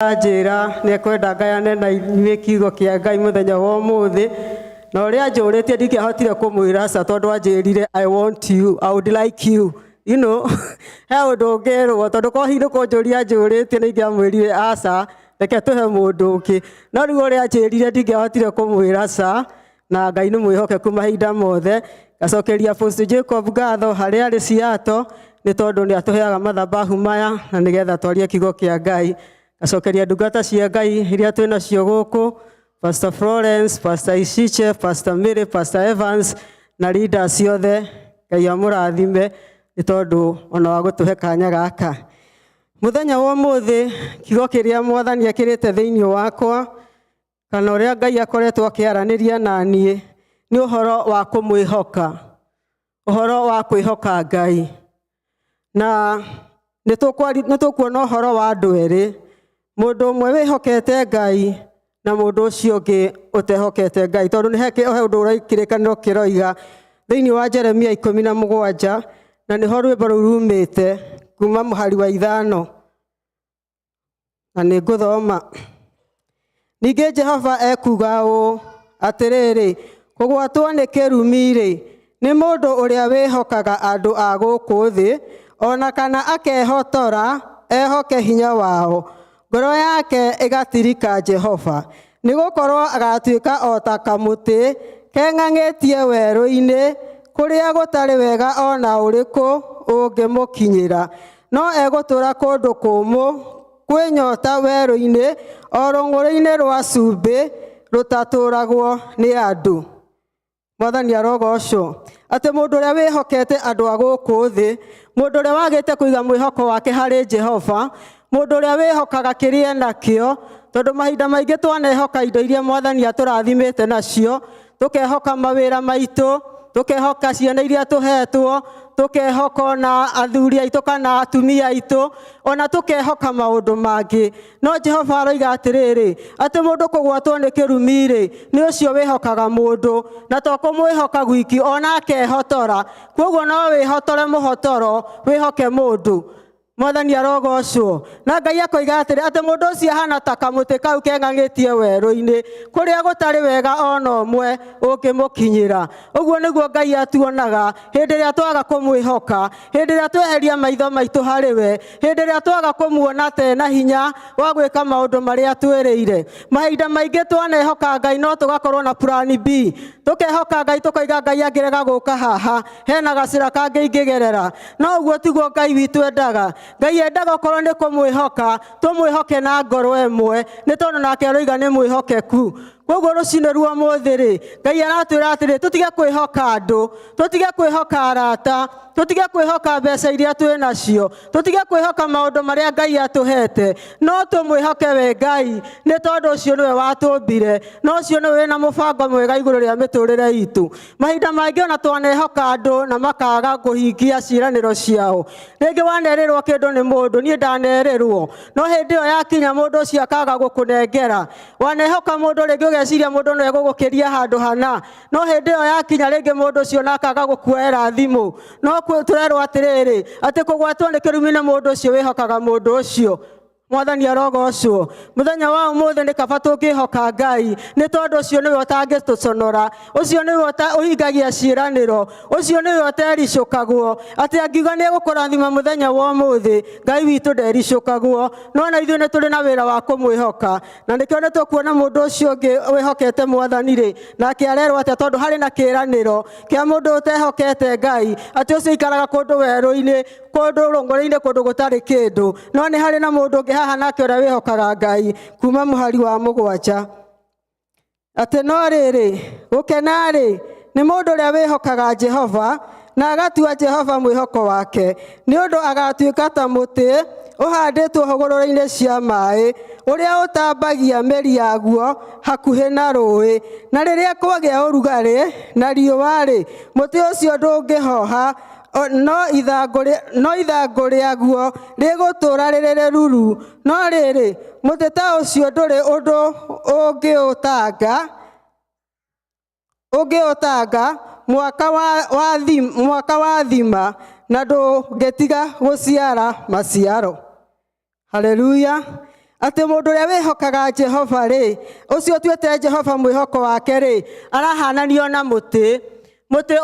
Njira nä kwenda ngayane na inyuä kiugo kä Ngai muthenya wa umuthi na å rä a njå rä tie ndingähotire kå mwä ra ca tondå anjä rire I want you, I would like you, you know he å ndå å ngä rwo tondå korwo hinä kå njå ria njå rä tie nä ingä amwä rire aca reke tå he må ndå å ngä no rä u å rä a njä rire ndingähotire kå mwä ra ca na Ngai nä mwä hokeku mahinda mothe ngacokeria Apostle Jacob ngatho harä arä Ciato nä tondå nä atå heaga mathabahu maya na nä getha twarie kiugo kä Ngai gacokeria ndungata cia Ngai iria twĩ nacio gũkũ Pastor Florence, Pastor Isiche, Pastor Mary, Pastor Evans na leaders ciothe Ngai amũrathime nĩ tondũ ona wa gũtũhe kanya gaka. Mũthenya wa ũmũthĩ kiugo kĩrĩa Mwathani ekĩrĩte thĩinĩ wakwa kana ũrĩa Ngai akoretwo akĩaranĩria na niĩ nĩ ũhoro wa kũmwĩhoka, ũhoro wa kwĩhoka Ngai. Na nĩ tũkuona ũhoro wa andũ erĩ, mũndũ ũmwe wĩhokete Ngai na mũndũ ũcio ũngĩ ũtehokete Ngai, tondũ nĩ he ũndũ kĩrĩkanĩro kĩroiga thĩinĩ wa Jeremia 17 na nĩho rwĩmbo rũu rumĩte kuma mũhari wa 5 na nĩ ngũthoma. Ningĩ Jehova ekuga ũũ atĩrĩrĩ, kũgwatwo nĩ kĩrumi-rĩ nĩ mũndũ ũrĩa wĩhokaga andũ a gũkũ thĩ, ona kana akehotora ehoke hinya wao, ngoro yake ĩgatirika Jehova, nĩ gũkorwo agatuĩka o ta kamũtĩ keng'ang'ĩtie werũ-inĩ kũrĩa gũtarĩ wega ona ũrĩkũ ũngĩmũkinyĩra, no egũtũũra kũndũ kũmũ kwĩnyota werũ-inĩ o rũng'ũrĩ-inĩ rwa cumbĩ rũtatũũragwo nĩ andũ. Mwathani arogocwo atĩ mũndũ ũrĩa wĩhokete andũ a gũkũ thĩ, mũndũ ũrĩa wagĩte kũiga mwĩhoko wake harĩ Jehova, mũndũ ũrĩa wĩhokaga kĩrĩa nakĩo, tondũ mahinda maingĩ twanehoka indo iria Mwathani atũrathimĩte nacio, tũkehoka mawĩra maitũ, tũkehoka ciana iria tũhetwo, tũkehoka ona athuri aitũ kana atumia aitũ, ona tũkehoka maũndũ mangĩ. No Jehova aroiga atĩrĩrĩ, atĩ mũndũ kũgwatwo nĩ kĩrumi-rĩ nĩ ũcio wĩhokaga mũndũ, na to kũmwĩhoka gwiki ona akehotora, koguo no wĩhotore mũhotoro wĩhoke mũndũ. Mwathani arogocwo. Na Ngai akoiga atĩ mũndũ ũcio ahana ta kamũtĩ kau keng'ang'ĩtie werũ-inĩ kũrĩa gũtarĩ wega ona ũmwe ũngĩmũkinyĩra. Ũguo nĩguo Ngai atuonaga hĩndĩ ĩrĩa twaga kũmwĩhoka, hĩndĩ ĩrĩa tweheria maitho maitũ harĩ we, hĩndĩ ĩrĩa twaga kũmuona ta ena hinya wa gwĩka maũndũ marĩa twĩrĩire. Mahinda maingĩ twanehoka Ngai no tũgakorwo na plan B, tũkehoka Ngai tũkoiga Ngai angĩrega gũka haha hena gacĩra kangĩ ingĩgerera. No ũguo tiguo Ngai witũ endaga. Ngai endaga okorwo nĩ kũmwĩhoka tũmwĩhoke na ngoro ĩmwe, nĩ tondũ nake aroiga nĩ mwĩhokeku. Koguo rũcinĩ rwa ũmũthĩ-rĩ Ngai aratwĩra atĩrĩ tũtige kwĩhoka andũ, tũtige kwĩhoka arata, tũtige kwĩhoka mbeca iria twĩ nacio, tũtige kwĩhoka maũndũ marĩa Ngai atũhete, no tũmwĩhoke we Ngai, nĩ tondũ ũcio nĩwe watũmbire, no ũcio nĩwe wĩna mũbango mwega igũrũ rĩa mĩtũrĩre itũ. Mahinda mangĩ ona twanehoka andũ na makaga kũhingia ciĩranĩro ciao. Rĩngĩ wanerĩrwo kĩndũ nĩ mũndũ, niĩ ndanerĩrwo, no hĩndĩ ĩyo yakinya mũndũ ũcio akaga gũkũnengera. Wanehoka mũndũ rĩngĩ ũgeciria mũndũ no egũgũkĩria handũ hana, no hĩndĩ ĩyo yakinya rĩngĩ mũndũ ũcio nakaga gũkuoera thimũ. No tũrerwo atĩrĩrĩ atĩ kũgwatwo nĩ kĩrumi nĩ mũndũ ũcio wĩhokaga mũndũ ũcio. Mwathani arogocwo. Mũthenya wa ũmũthĩ nĩ kaba tũngĩhoka Ngai, nĩ tondũ ũcio nĩwe ũtangĩtũconora, ũcio nĩwe ũhingagia ciĩranĩro, ũcio nĩwe ũtericũkagwo, atĩ angiuga nĩ egũkũrathima mũthenya wa ũmũthĩ Ngai witũ ndericũkagwo, no na ithuĩ nĩ tũrĩ na wĩra wa kũmwĩhoka. Na nĩkĩo nĩ tũkuona mũndũ ũcio ũngĩ wĩhokete Mwathani-rĩ nake arerwo atĩa, tondũ harĩ na kĩĩranĩro kĩa mũndũ ũtehokete Ngai atĩ ũcio ikaraga kũndũ werũ-inĩ, kũndũ rũng'ũrĩ-inĩ, kũndũ gũtarĩ kĩndũ. No nĩ harĩ na mũndũ ũngĩ haha nake ũrĩa wĩhokaga Ngai, kuma mũhari wa 7 atĩ no rĩrĩ gũkena-rĩ nĩ mũndũ ũrĩa wĩhokaga Jehova na agatua Jehova mwĩhoko wake, nĩ ũndũ agatuĩka ta mũtĩ ũhandĩtwo hũgũrũrũ-inĩ cia maaĩ, ũrĩa ũtambagia mĩri yaguo hakuhĩ na rũĩ, na rĩrĩa kwagĩa ũrugarĩ na riũa-rĩ mũtĩ ũcio ndũngĩhoha, no ithangũ rĩaguo rĩgũtũũra rĩrĩ ruru. No rĩrĩ mũtĩ ta ũcio ndũrĩ ũndũ ũngĩũtanga mwaka wa thima na ndũngĩtiga gũciara maciaro. Haleluya. ati mundu uria wihokaga Jehova ri ucio tuete Jehova mwihoko wake ri arahananio na muti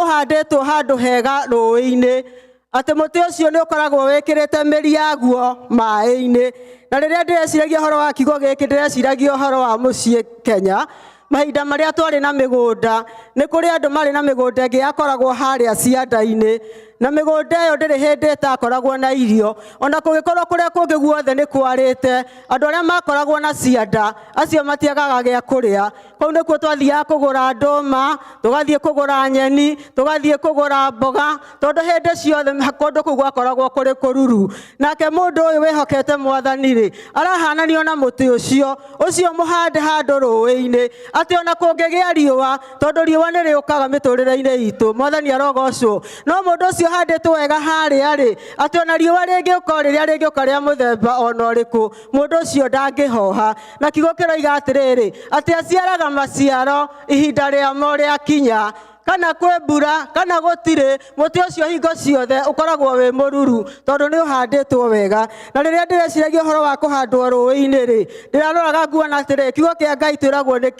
uhanditwo handu hega rũĩ-inĩ ati muti ucio ni ukoragwo wikirite mĩri yaguo maĩ-inĩ na riria ndireciragia horo wa kiugo giki ndireciragia horo wa muciĩ Kenya mahinda maria twari na migunda ni kuri andu mari na migunda ingi yakoragwo haria cianda-ini na migunda iyo ndiri hindi itakoragwo na irio ona kugikorwo kuria kungi guothe ni kwarite andu aria makoragwo na cianda acio matiagaga gya kuria kou nikuo twathiaga kugura nduma tugathie kugura nyeni tugathie kugura mboga tondu hindi ciothe kundu kou gwakoragwo kuri kururu nake mundu uyu wihokete Mwathani ri arahananio na muti ucio muhande handu rũĩ-inĩ ati ona kungigia riũa tondu riũa ni riukaga miturire-ini itu Mwathani arogocwo no mundu ucio handitwo wega haria ri ati ona riũa ringiuka riria ringiuka ria muthemba ona uriku mundu ucio ndangihoha na kiugo kiroiga atiriri ati aciaraga maciaro ihinda riamo riakinya kana kwe mbura kana gutire muti ucio hingo ciothe ukoragwo wi mururu tondu ni uhanditwo wega na riria ndireciragia horo wa kuhandwo rũĩ-inĩ ri ndiraroraga nguona atiri kiugo kia Ngai twiragwo ni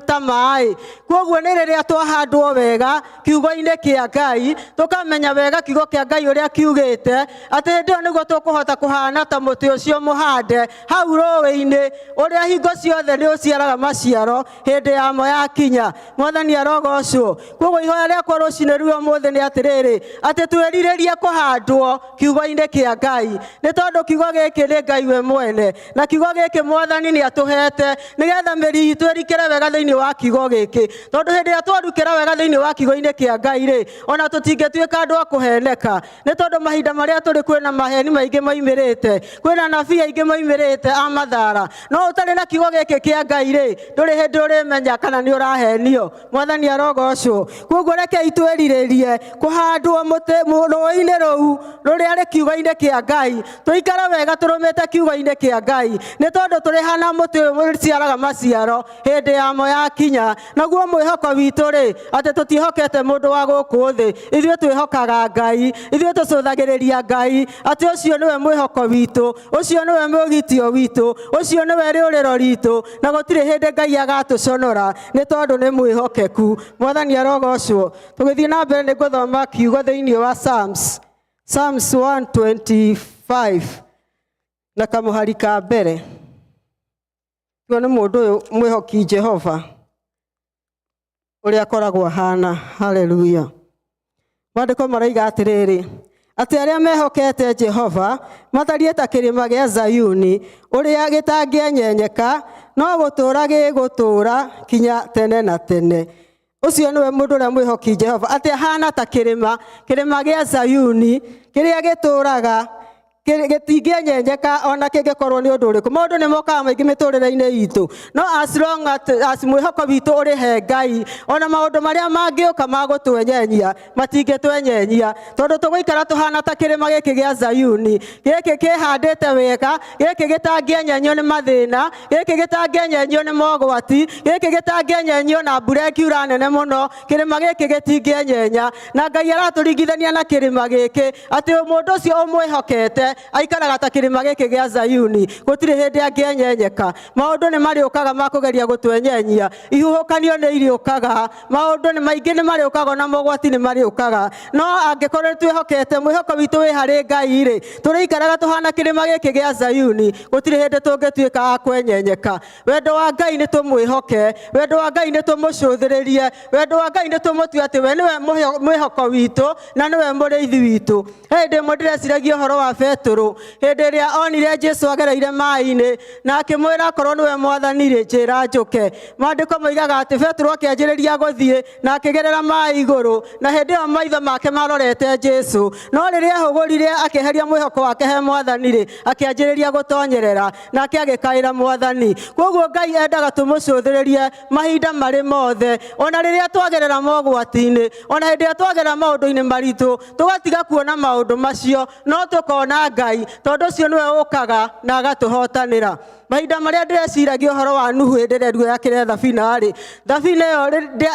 ta maĩ koguo ni riria twahandwo wega kiugo-inĩ kia Ngai tukamenya wega kiugo kia Ngai uria kiugite ati ndio niguo tukuhota kuhana ta muti ucio muhande hau rũĩ-inĩ uria hingo ciothe ni uciaraga maciaro hindi yamo yakinya Mwathani arogocwo koguo ihoya riakwa rũcinĩ rũu ũmũthĩ nĩ atĩrĩrĩ atĩ twĩrirĩrie kũhandwo kiugo-inĩ kia Ngai nĩ tondu kiugo gĩkĩ nĩ Ngai we mwene na kiugo gĩkĩ Mwathani nĩ atũhete nĩgetha mĩri itũ ĩrikĩre wega thĩinĩ wa kiugo gĩkĩ tondu hĩndĩ ĩrĩa twarukĩra wega thĩinĩ wa kiugo-inĩ kia Ngai rĩ ona tũtingĩtuĩka andũ a kũheneka nĩ tondu mahinda marĩa tũrĩ kwĩna maheni maingĩ moimĩrĩte kwĩna nabii aingĩ moimĩrĩte a mathara no ũtarĩ na kiugo gĩkĩ kia Ngai rĩ ndũrĩ hĩndĩ ũrĩmenya kana nĩ ũrahenio Mwathani arogocwo koguo reke itwĩrirĩrie kũhandwo rũĩ-inĩ rũu rũrĩa rĩ kiugo-inĩ kia Ngai tũikare wega tũrũmĩte kiugo-inĩ kia Ngai nĩ tondu tũrĩ hana mũtĩ ũyũ ũciaraga maciaro hĩndĩ yamo yakinya naguo mwĩhoko witũ rĩ atĩ tũtiĩhokete mũndũ wa gũkũ thĩ ithuĩ twĩhokaga Ngai ithuĩ tũcũthagĩrĩria Ngai atĩ ũcio nĩwe mwĩhoko witũ ũcio nĩwe mwĩgitio witũ ũcio nĩwe rĩũrĩro ritũ na gũtirĩ hĩndĩ Ngai agatũconora nĩ tondu nĩ mwĩhokeku Mwathani arogocwo tũgĩthiĩ na mbere nĩ ngũthoma kiugo thĩinĩ wa Psalms 125 na kamũhari ka mbere tuo nĩ mũndũ ũyũ mwĩhoki Jehova ũrĩa akoragwo hana haleluya Maandĩko maroiga atĩrĩrĩ atĩ arĩa mehokete Jehova matariĩ ta kĩrĩma gĩa Zayuni ũrĩa gĩtangĩenyenyeka no gũtũũra gĩgũtũũra kinya tene na tene ucio niwe mundu uria mwihoki Jehova ati hana ta kĩrĩma gĩa Zayuni kĩrĩa gĩtũũraga gĩtingĩenyenyeka ona kĩngĩkorwo nĩ ũndũ ũrĩkũ maũndũ nĩ mokaga maingĩ mĩtũrĩre-inĩ itũ no as long as mwĩhoko witũ ũrĩ he Ngai ona maũndũ marĩa mangĩũka ma gũtwenyenyia matingĩtwenyanyia tondu tũgũikara tũhana ta kĩrĩma gĩkĩ gĩa Zayuni gĩkĩ kĩhandĩte wega gĩkĩ gĩtangĩenyenyio nĩ mathĩna gĩkĩ gĩtangĩenyenyio nĩ mogwati gĩkĩ gĩtangĩenyenyio na mbura ĩkiura nene mũno kĩrĩma gĩkĩ gĩtingĩenyenya na Ngai aratũringithania na kĩrĩma gĩkĩ atĩ mũndũ ũcio ũmwĩhokete aikaraga ta kĩrĩma gĩkĩ gĩa Zayuni gũtirĩ hĩndĩ angĩenyenyeka maũndũ nĩ marĩũkaga ma kũgeria gũtwenyanyia ihuhũkanio nĩ irĩũkaga maũndũ nĩ maingĩ nĩ marĩũkaga na mogwati nĩ marĩũkaga no angĩkorwo twĩhokete mwĩhoko witũ wĩ harĩ Ngai rĩ tũrĩikaraga tũhana kĩrĩma gĩkĩ gĩa Zayuni gũtirĩ hĩndĩ tũngĩtuĩka a kwenyenyeka wendo wa Ngai nĩ tũmwĩhoke wendo wa Ngai nĩ tũmũcũthĩrĩrie wendo wa Ngai nĩ tũmũtue atĩ we nĩwe mwĩhoko witũ na nĩwe mũrĩithi witũ hĩndĩ ĩmwe ndĩreciragia ũhoro wa Petero hĩndĩ ĩrĩa onire Jesu agereire maĩ-inĩ na akĩmwĩra akorwo nĩwe Mwathani rĩ njĩra njũke Maandĩko moigaga atĩ Petero akĩanjĩrĩria gũthiĩ na akĩgerera maĩ igũrũ na hĩndĩ ĩyo maitho make marorete Jesu no rĩrĩa ahũgũrire akĩeheria mwĩhoko wake he Mwathani rĩ akĩanjĩrĩria gũtonyerera nake agĩkaĩra Mwathani koguo Ngai endaga tũmũcũthĩrĩrie mahinda marĩ mothe ona rĩrĩa twagerera mogwati-inĩ ona hĩndĩ ĩrĩa twagerera maũndũ-inĩ maritũ tũgatiga kuona maũndũ macio no tũkona Ngai tondu cio niwe ukaga na agatuhotanira. Mahinda maria ndireciragia uhoro wa Nuhu hĩndĩ ĩrĩa ruo yakire thabina rĩ, thabina ĩyo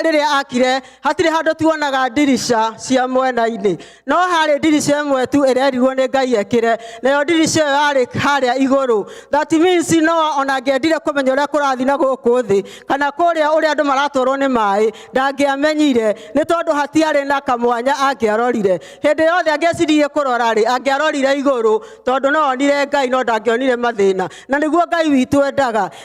rĩrĩa akire hatirĩ handũ tuonaga ndirica cia mwena-inĩ, no harĩ ndirica ĩmwe tu ĩrerirwo nĩ Ngai ekĩre, nayo ndirica ĩyo yarĩ harĩa igũrũ. That means Noah ona angĩendire kũmenya ũrĩa kũrathiĩ na gũkũ thĩ kana kũrĩa ũrĩa andũ maratwarwo nĩ maĩ ndangĩamenyire, nĩ tondũ hatiarĩ na kamwanya angĩarorire. Hĩndĩ yothe angĩeciririe kũrora rĩ, angĩarorire igũrũ, tondũ no onire Ngai no ndangĩonire mathĩna. Na nĩguo Ngai witũ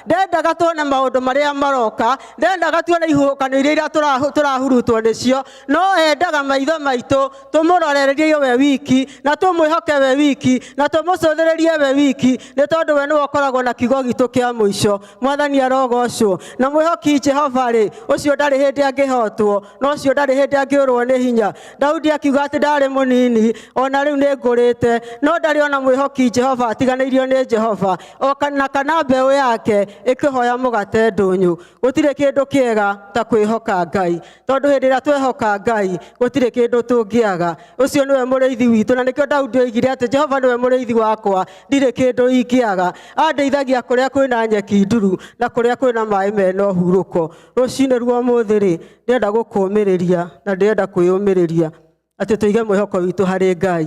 ndendaga tuone maũndũ marĩa maroka, ndendaga tuone ihuhũkanio iria tũrahurutwo nĩcio, no endaga maitho maitũ tũmũrorererie we wiki na tũmwĩhoke we wiki na tũmũcũthĩrĩrie we wiki, nĩ tondũ we nĩwe ũkoragwo na kiugo gitũ kĩa mũico. Mwathani arogocwo. Na mwĩhoki Jehova rĩ, ũcio ndarĩ hĩndĩ angĩhotwo, no ũcio ndarĩ hĩndĩ angĩũrwo nĩ hinya. Daudi akiuga atĩ ndarĩ mũnini, ona rĩu nĩ ngũrĩte, no ndarĩ ona mwĩhoki Jehova atiganĩirio nĩ Jehova, o kana mbeũ yake ĩkĩhoya mũgate ndũnyũ. Gũtirĩ kĩndũ kĩega ta kwĩhoka Ngai, tondũ hĩndĩ ĩrĩa twehoka Ngai gũtirĩ kĩndũ tũngĩaga. Ũcio nĩwe mũrĩithi witũ, na nĩkĩo Daudi oigire atĩ Jehova nĩwe mũrĩithi wakwa, ndirĩ kĩndũ ingĩaga. Andeithagia kũrĩa kwĩna nyeki nduru na kũrĩa kwĩna maĩ mena ũhurũko. Rũciinĩ rwa ũmũthĩ rĩ, ndĩrenda gũkũũmĩrĩria na ndĩrenda kwĩyũmĩrĩria atĩ tũige mwĩhoko witũ harĩ Ngai,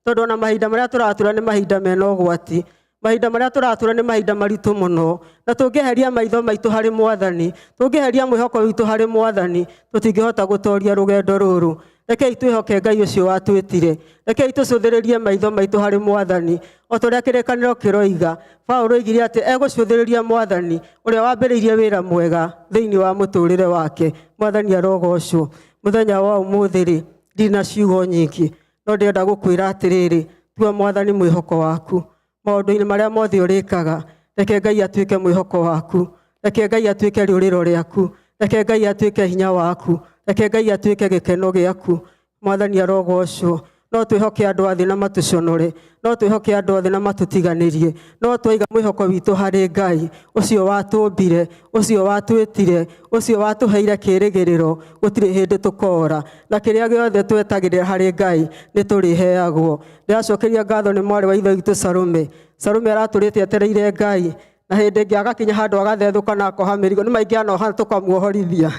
tondũ ona mahinda marĩa tũratũra nĩ mahinda mena ũgwati. Mahinda marĩa tũratũra nĩ mahinda maritũ mũno, na tũngĩeheria maitho maitũ harĩ Mwathani, tũngĩeheria mwĩhoko witũ harĩ Mwathani, tũtingĩhota gũtooria rũgendo rũrũ. Rekei twĩhoke Ngai ũcio watwĩtire, rekei tũcũthĩrĩrie maitho maitũ harĩ Mwathani, o ta ũrĩa kĩrĩkanĩro kĩroiga. Paũlũ oigire atĩ egũcũthĩrĩria Mwathani ũrĩa wambĩrĩirie wĩra mwega thĩinĩ wa mũtũũrĩre wake. Mwathani arogocwo. Mũthenya wa ũmũthĩ rĩ, ndirĩ na ciugo nyingĩ, no ndĩrenda gũkwĩra atĩrĩrĩ, tua Mwathani mwĩhoko waku maũndũ-inĩ marĩa mothe ũrĩkaga. Reke Ngai atuĩke mwĩhoko waku, reke Ngai atuĩke rĩũrĩro rĩaku, reke Ngai atuĩke hinya waku, reke Ngai atuĩke gĩkeno gĩaku. Mwathani arogocwo. No twĩhoke andũ a thĩ na matũconore, no twĩhoke andũ a thĩ na matũtiganĩrie, no twaiga mwĩhoko witũ harĩ Ngai ũcio watũmbire, ũcio watwĩtire, ũcio watũheire kĩĩrĩgĩrĩro, gũtirĩ hĩndĩ tũkora, na kĩrĩa gĩothe twetagĩrĩra harĩ Ngai nĩ tũrĩheagwo. Ndĩracokeria ngatho nĩ mwarĩ wa ithe witũ Salome. Salome aratũrĩte etereire Ngai, na hĩndĩ ĩngĩ agakinya handũ agathethũka na akoha mĩrigo, nĩ maingĩ anoha tũkamuohorithia.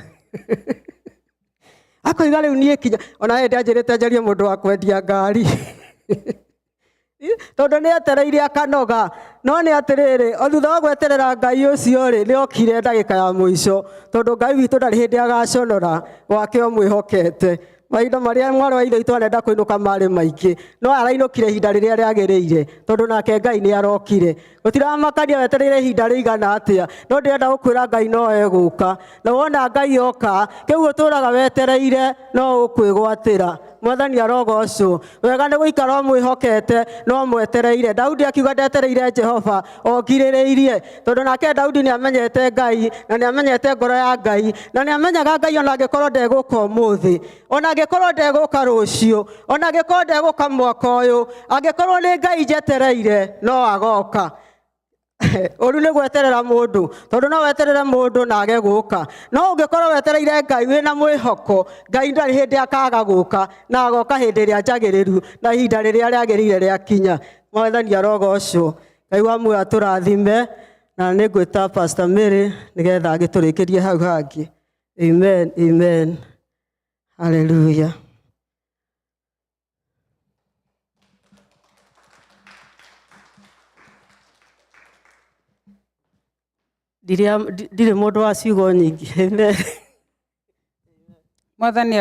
Akoiga rĩu niĩ kinya, ona hĩndĩ anjĩrĩte njarie mũndũ wa kwendia ngari, tondũ nĩ etereire akanoga. No nĩ atĩrĩrĩ, o thutha wa gweterera Ngai ũcio rĩ, nĩ okire ndagĩka ya mũico, tondũ Ngai witũ ndarĩ hĩndĩ agaconora, wake o mwĩhokete. Mahinda marĩa mwarĩ wa ithe witũ anenda kũinũka marĩ maingĩ, no arainũkire ihinda rĩrĩa rĩagĩrĩire, tondũ nake Ngai nĩ arokire. Gũtiramakania wetereire ihinda rĩigana atĩa, no ndĩrenda gũkwĩra Ngai no egũka, na wona Ngai oka, kĩu ũtũũraga wetereire no ũkwĩgwatĩra. Mwathani arogocwo. Wega nĩ gũikara mwĩhokete no mwetereire. Daudi akiuga ndetereire Jehova, ogirĩrĩirie, tondũ nake Daudi nĩ amenyete Ngai na nĩ amenyete ngoro ya Ngai, na nĩ amenyaga Ngai ona angĩkorwo ndegũka ũmũthĩ, ona angĩkorwo ndegũka rũciũ, ona angĩkorwo ndegũka mwaka ũyũ, angĩkorwo nĩ Ngai njetereire no agoka. Ũru nĩ gweterera mũndũ, tondũ no weterere mũndũ na age gũka, no ũngĩkorwo wetereire Ngai wĩna mwĩhoko, Ngai ndarĩ hĩndĩ akaga gũka, na agoka hĩndĩ ĩrĩa njagĩrĩru na ihinda rĩrĩa rĩagĩrĩire rĩakinya. Mwathani arogocwo. Ngai wa muoyo atũrathime, na nĩ ngwĩta Pastor Mary nĩgetha agĩtũrĩkĩrie hau hangĩ. Amen, amen. Hallelujah. Ndirĩ mũndũ wa ciugo nyingĩ. Mwathani